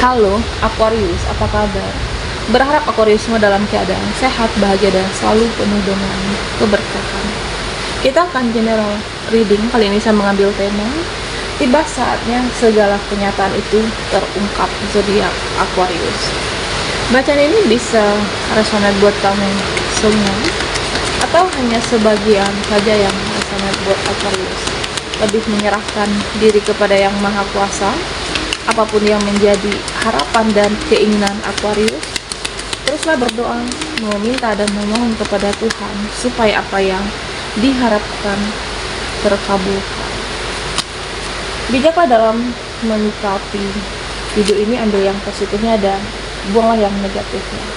Halo Aquarius, apa kabar? Berharap Aquarius semua dalam keadaan sehat, bahagia, dan selalu penuh dengan keberkahan. Kita akan general reading, kali ini saya mengambil tema tiba saatnya segala kenyataan itu terungkap, zodiak Aquarius. Bacaan ini bisa resonate buat kamu semua atau hanya sebagian saja yang resonate buat Aquarius. Lebih menyerahkan diri kepada Yang Maha Kuasa. Apapun yang menjadi harapan dan keinginan Aquarius, teruslah berdoa, meminta dan memohon kepada Tuhan supaya apa yang diharapkan terkabulkan. Bijaklah dalam menyikapi video ini, ambil yang positifnya dan buanglah yang negatifnya.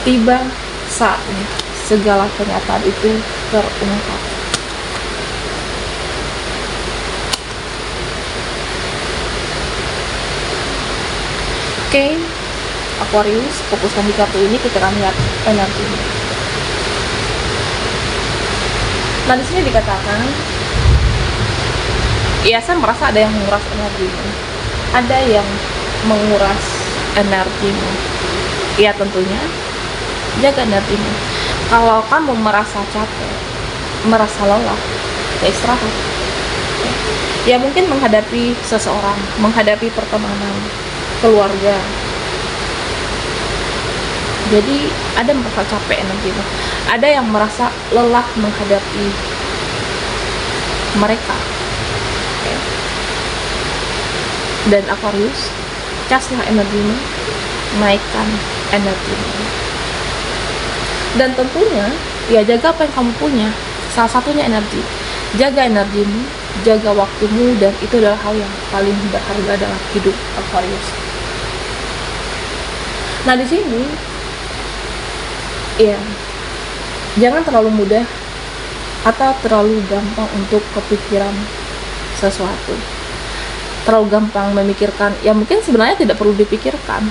Tiba saatnya segala kenyataan itu terungkap. Oke, Aquarius, fokuskan di kartu ini, kita akan lihat energinya. Nah, di sini dikatakan, ya saya merasa ada yang menguras energimu, ada yang menguras energimu. Ya tentunya, jaga energimu. Kalau kamu merasa capek, merasa lelah, ya istirahat. Ya mungkin menghadapi seseorang, menghadapi pertemanan, keluarga. Jadi ada merasa capek energimu, ada yang merasa lelah menghadapi mereka. Oke. Dan Aquarius, caslah energimu, naikkan energimu. Dan tentunya ya jaga apa yang kamu punya. Salah satunya energi. Jaga energimu, jaga waktumu, dan itu adalah hal yang paling berharga dalam hidup Aquarius. Nah, di sini ya jangan terlalu mudah atau terlalu gampang untuk kepikiran sesuatu. Terlalu gampang memikirkan, ya mungkin sebenarnya tidak perlu dipikirkan,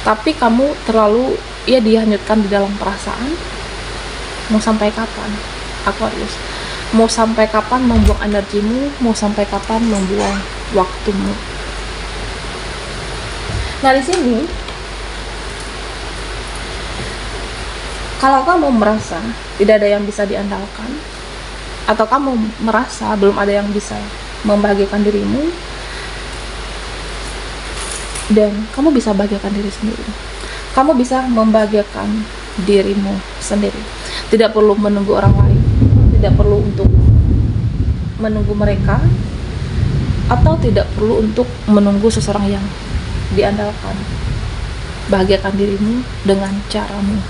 tapi kamu terlalu dihanyutkan di dalam perasaan. Mau sampai kapan, Aquarius? Mau sampai kapan membuang energimu? Mau sampai kapan membuang waktumu? Nah, di sini kalau kamu merasa tidak ada yang bisa diandalkan, atau kamu merasa belum ada yang bisa membahagiakan dirimu, dan kamu bisa bahagiakan diri sendiri. Kamu bisa membahagiakan dirimu sendiri. Tidak perlu menunggu orang lain, tidak perlu untuk menunggu mereka, atau tidak perlu untuk menunggu seseorang yang diandalkan. Bahagiakan dirimu dengan caramu.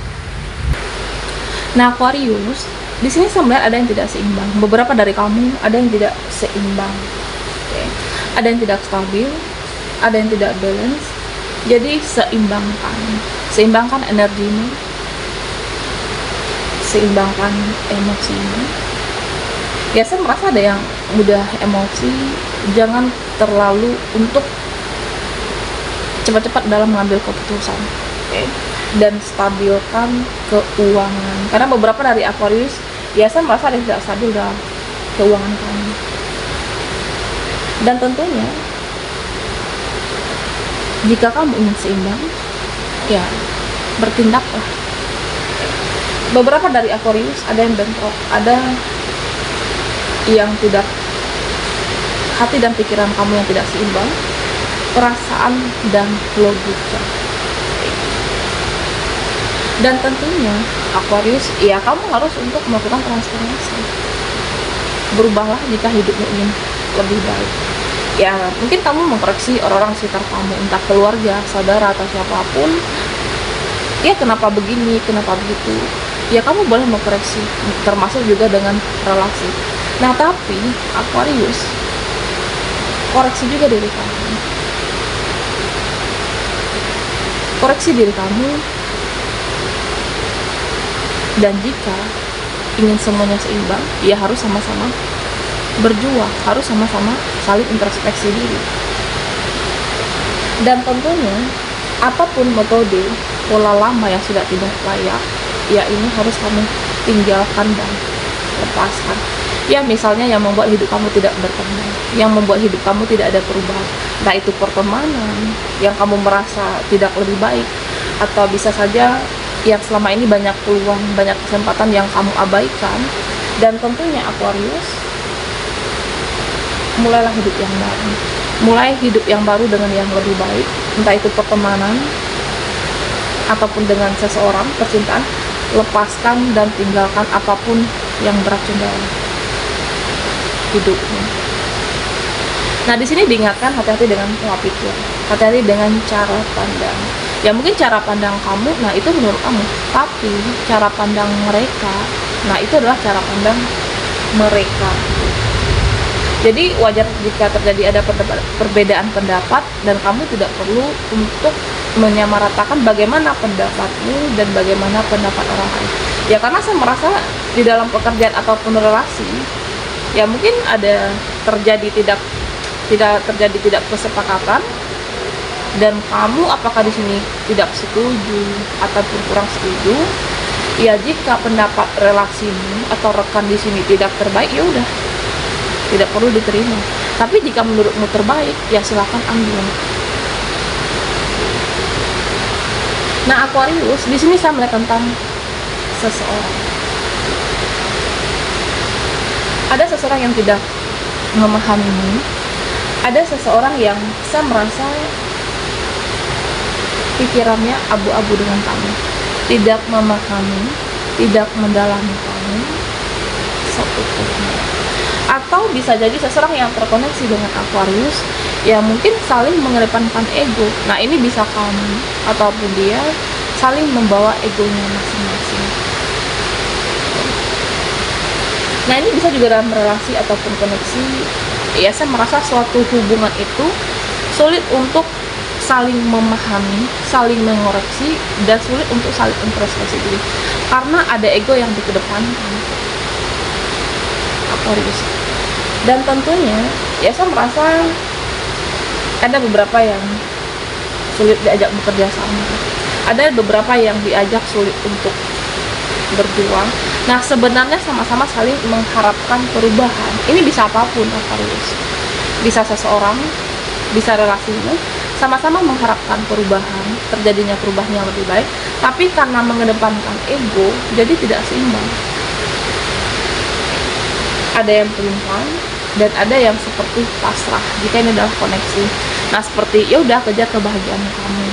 Nah, Aquarius, di sini sebenarnya ada yang tidak seimbang. Beberapa dari kamu ada yang tidak seimbang. Oke. Ada yang tidak stabil, ada yang tidak balance. Jadi seimbangkan energimu, seimbangkan emosimu. Ya, saya merasa ada yang mudah emosi. Jangan terlalu untuk cepat-cepat dalam mengambil keputusan. Oke. Dan stabilkan keuangan, karena beberapa dari Aquarius ya saya merasa ada yang tidak stabil dalam keuangan kamu. Dan tentunya jika kamu ingin seimbang, ya bertindaklah. Beberapa dari Aquarius ada yang bentrok, ada yang tidak, hati dan pikiran kamu yang tidak seimbang, perasaan dan logika. Dan tentunya Aquarius, ya kamu harus untuk melakukan transformasi. Berubahlah jika hidupmu ingin lebih baik. Ya mungkin kamu mengkoreksi orang-orang sekitar kamu, entah keluarga, saudara, atau siapapun. Ya kenapa begini, kenapa begitu. Ya kamu boleh mengkoreksi, termasuk juga dengan relasi. Nah tapi Aquarius, koreksi juga diri kamu. Koreksi diri kamu. Dan jika ingin semuanya seimbang, ya harus sama-sama berjuang, harus sama-sama saling introspeksi diri. Dan tentunya apapun metode, pola lama yang sudah tidak layak, ya ini harus kamu tinggalkan dan lepaskan. Ya, misalnya yang membuat hidup kamu tidak berkembang, yang membuat hidup kamu tidak ada perubahan, entah itu pertemanan yang kamu merasa tidak lebih baik, atau bisa saja yang selama ini banyak peluang, banyak kesempatan yang kamu abaikan. Dan tentunya Aquarius, mulailah hidup yang baru, mulai hidup yang baru dengan yang lebih baik, entah itu pertemanan ataupun dengan seseorang, percintaan. Lepaskan dan tinggalkan apapun yang beracun dalam hidupmu. Nah, di sini diingatkan hati-hati dengan pola pikir, hati-hati dengan cara pandang. Ya mungkin cara pandang kamu, nah itu menurut kamu, tapi cara pandang mereka, nah itu adalah cara pandang mereka. Jadi wajar jika terjadi ada perbedaan pendapat, dan kamu tidak perlu untuk menyamaratakan bagaimana pendapatmu dan bagaimana pendapat orang lain. Ya karena saya merasa di dalam pekerjaan ataupun relasi, ya mungkin ada tidak terjadi tidak kesepakatan, dan kamu apakah di sini tidak setuju ataupun kurang setuju. Ya jika pendapat relasimu atau rekan di sini tidak terbaik, ya udah, tidak perlu diterima. Tapi jika menurutmu terbaik, ya silakan ambil. Nah, Aquarius, di sini saya melihat tentang seseorang. Ada seseorang yang tidak memahamimu. Ada seseorang yang saya merasa pikirannya abu-abu dengan kamu, tidak memahami, tidak mendalami kamu satu persatu. Atau bisa jadi seseorang yang terkoneksi dengan Aquarius, ya mungkin saling mengedepankan ego. Nah, ini bisa kamu ataupun dia saling membawa egonya masing-masing. Nah, ini bisa juga dalam relasi ataupun koneksi. Ya, saya merasa suatu hubungan itu sulit untuk saling memahami, saling mengoreksi, dan sulit untuk saling introspeksi diri, karena ada ego yang dikedepankan Aquarius. Dan tentunya ya saya merasa ada beberapa yang sulit diajak bekerja sama, ada beberapa yang diajak sulit untuk berjuang. Nah, sebenarnya sama-sama saling mengharapkan perubahan. Ini bisa apapun Aquarius, bisa seseorang, bisa relasimu, sama-sama mengharapkan perubahan, terjadinya perubahan yang lebih baik, tapi karena mengedepankan ego, jadi tidak seimbang. Ada yang pelintang dan ada yang seperti pasrah jika ini adalah koneksi. Nah, seperti ya udah, kejar kebahagiaan kamu,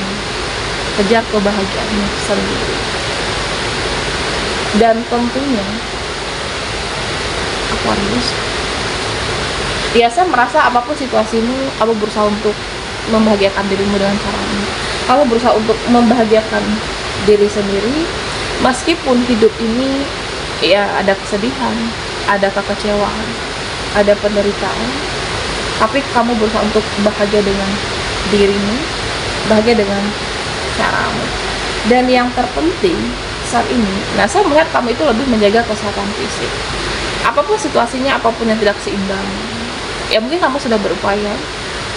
kejar kebahagiaanmu sendiri. Dan tentunya Aquarius, ya saya merasa apapun situasimu, kamu berusaha untuk membahagiakan dirimu dengan caramu. Kamu berusaha untuk membahagiakan diri sendiri, meskipun hidup ini ya ada kesedihan, ada kekecewaan, ada penderitaan, tapi kamu berusaha untuk bahagia dengan dirimu, bahagia dengan caramu. Dan yang terpenting saat ini, nah saya melihat kamu itu lebih menjaga kesehatan fisik. Apapun situasinya, apapun yang tidak seimbang, ya mungkin kamu sudah berupaya,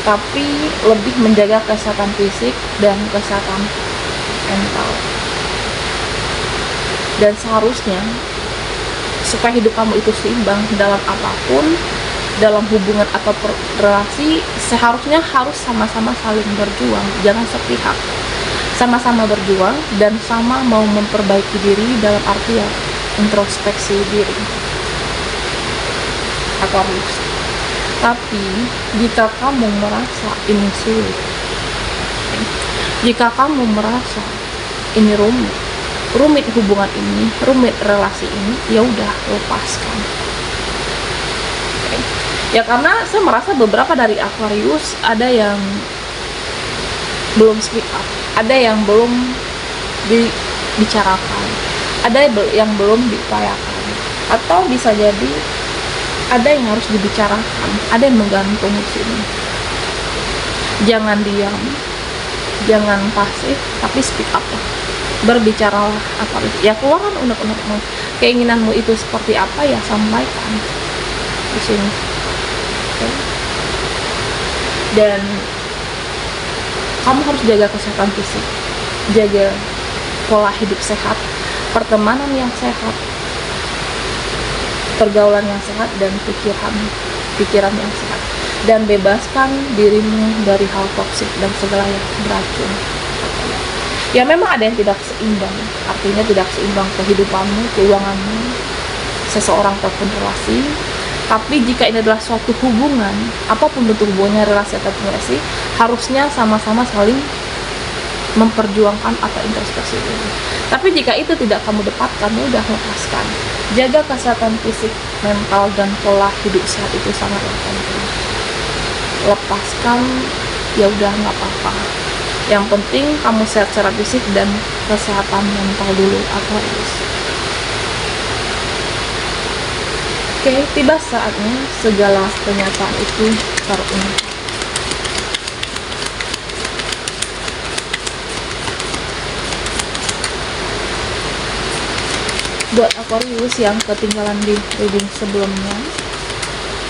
tapi lebih menjaga kesehatan fisik dan kesehatan mental. Dan seharusnya supaya hidup kamu itu seimbang dalam apapun, dalam hubungan atau relasi, seharusnya harus sama-sama saling berjuang, jangan sepihak. Sama-sama berjuang dan sama mau memperbaiki diri dalam artian introspeksi diri Aquarius. Tapi jika kamu merasa ini sulit, jika kamu merasa ini rumit hubungan ini, rumit relasi ini, ya udah, lepaskan. Ya karena saya merasa beberapa dari Aquarius ada yang belum speak up, ada yang belum dibicarakan, ada yang belum diupayakan, atau bisa jadi ada yang harus dibicarakan, ada yang menggantung di sini. Jangan diam, jangan pasif, tapi speak up lah. Berbicaralah apa itu. Ya keluarkan unek-unekmu. Keinginanmu itu seperti apa, ya sampaikan di sini. Oke. Dan kamu harus jaga kesehatan fisik, jaga pola hidup sehat, pertemanan yang sehat, pergaulan yang sehat dan pikiran yang sehat, dan bebaskan dirimu dari hal toksik dan segala yang beracun. Ya memang ada yang tidak seimbang, artinya tidak seimbang kehidupanmu, keuanganmu, seseorang ataupun relasi. Tapi jika ini adalah suatu hubungan, apapun bentuk hubungannya, relasi ataupun relasi, harusnya sama-sama saling memperjuangkan atau introspeksi diri. Tapi jika itu tidak kamu dapatkan, ya udah, lepaskan. Jaga kesehatan fisik, mental, dan pola hidup sehat itu sangatlah penting. Lepaskan, ya udah, nggak apa-apa. Yang penting kamu sehat secara fisik dan kesehatan mental dulu, Aquarius. Oke, tiba saatnya segala kenyataan itu terungkap. Buat Aquarius yang ketinggalan di reading sebelumnya,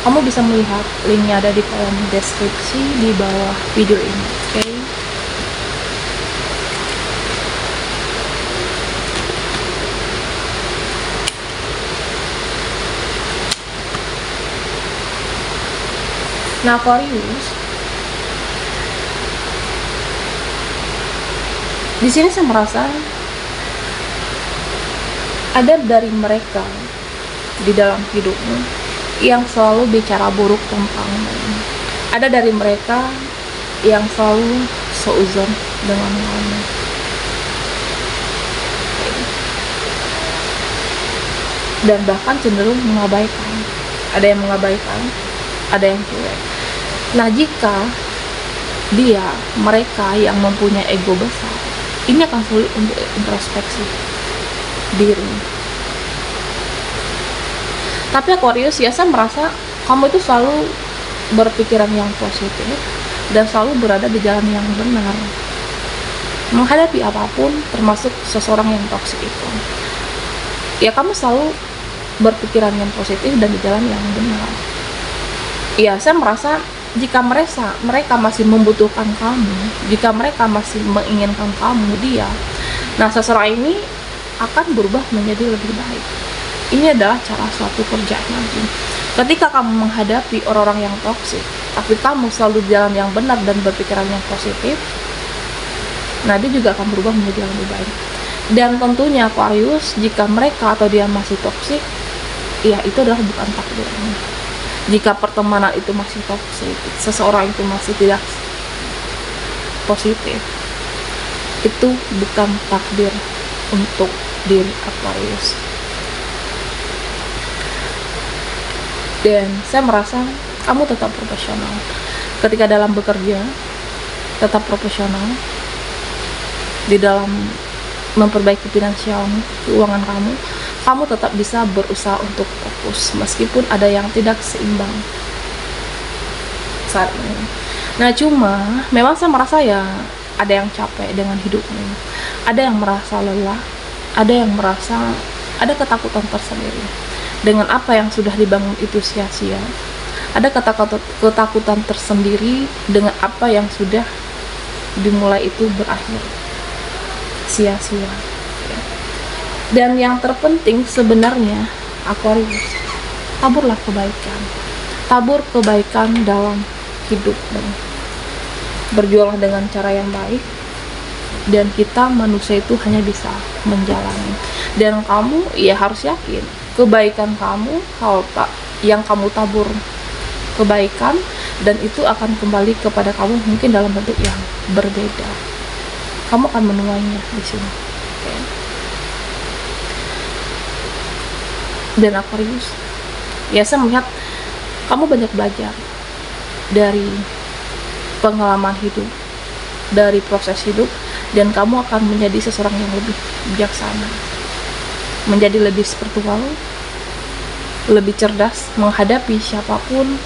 kamu bisa melihat linknya ada di kolom deskripsi di bawah video ini. Oke. Nah, Aquarius, di sini saya merasa ada dari mereka di dalam hidupmu yang selalu bicara buruk tentangmu. Ada dari mereka yang selalu seuzon dengan kamu. Dan bahkan cenderung mengabaikan. Ada yang mengabaikan, ada yang cuek. Nah, jika mereka yang mempunyai ego besar, ini akan sulit untuk introspeksi diri. Tapi Aquarius, ya saya merasa kamu itu selalu berpikiran yang positif dan selalu berada di jalan yang benar menghadapi apapun, termasuk seseorang yang toksik itu. Ya, kamu selalu berpikiran yang positif dan di jalan yang benar. Ya, saya merasa jika mereka masih membutuhkan kamu, jika mereka masih menginginkan kamu, nah seseorang ini akan berubah menjadi lebih baik. Ini adalah cara suatu kerja nanti. Ketika kamu menghadapi orang-orang yang toksik, tapi kamu selalu di jalan yang benar dan berpikiran yang positif, nah dia juga akan berubah menjadi yang lebih baik. Dan tentunya Aquarius, jika mereka atau dia masih toksik, ya itu adalah bukan takdirnya. Jika pertemanan itu masih toksik, seseorang itu masih tidak positif, itu bukan takdir untuk diri Aquarius. Dan saya merasa kamu tetap profesional. Ketika dalam bekerja, tetap profesional. Di dalam memperbaiki finansial, keuangan kamu tetap bisa berusaha untuk fokus meskipun ada yang tidak seimbang saat ini. Nah, cuma memang saya merasa ya ada yang capek dengan hidupnya, ada yang merasa lelah, ada yang merasa ada ketakutan tersendiri dengan apa yang sudah dibangun itu sia-sia. Ada ketakutan tersendiri dengan apa yang sudah dimulai itu berakhir sia-sia. Dan yang terpenting sebenarnya Aquarius, taburlah kebaikan. Tabur kebaikan dalam hidupmu. Berjuanglah dengan cara yang baik. Dan kita manusia itu hanya bisa menjalani. Dan kamu ya harus yakin kebaikan kamu, kalau yang kamu tabur kebaikan, dan itu akan kembali kepada kamu mungkin dalam bentuk yang berbeda. Kamu akan menuainya di sini. Okay. Dan Aquarius, ya saya melihat kamu banyak belajar dari pengalaman hidup, dari proses hidup, dan kamu akan menjadi seseorang yang lebih bijaksana, menjadi lebih spiritual, lebih cerdas menghadapi siapapun,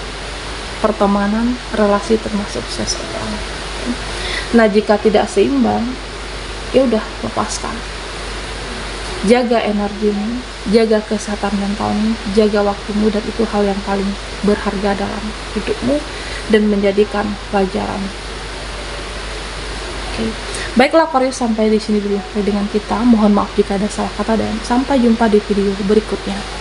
pertemanan, relasi, termasuk seseorang. Nah, jika tidak seimbang, ya udah, lepaskan. Jaga energimu, jaga kesehatan mentalmu, jaga waktumu, dan itu hal yang paling berharga dalam hidupmu dan menjadikan pelajaran. Oke. Baiklah Aquarius, sampai di sini dulu dengan kita. Mohon maaf jika ada salah kata dan sampai jumpa di video berikutnya.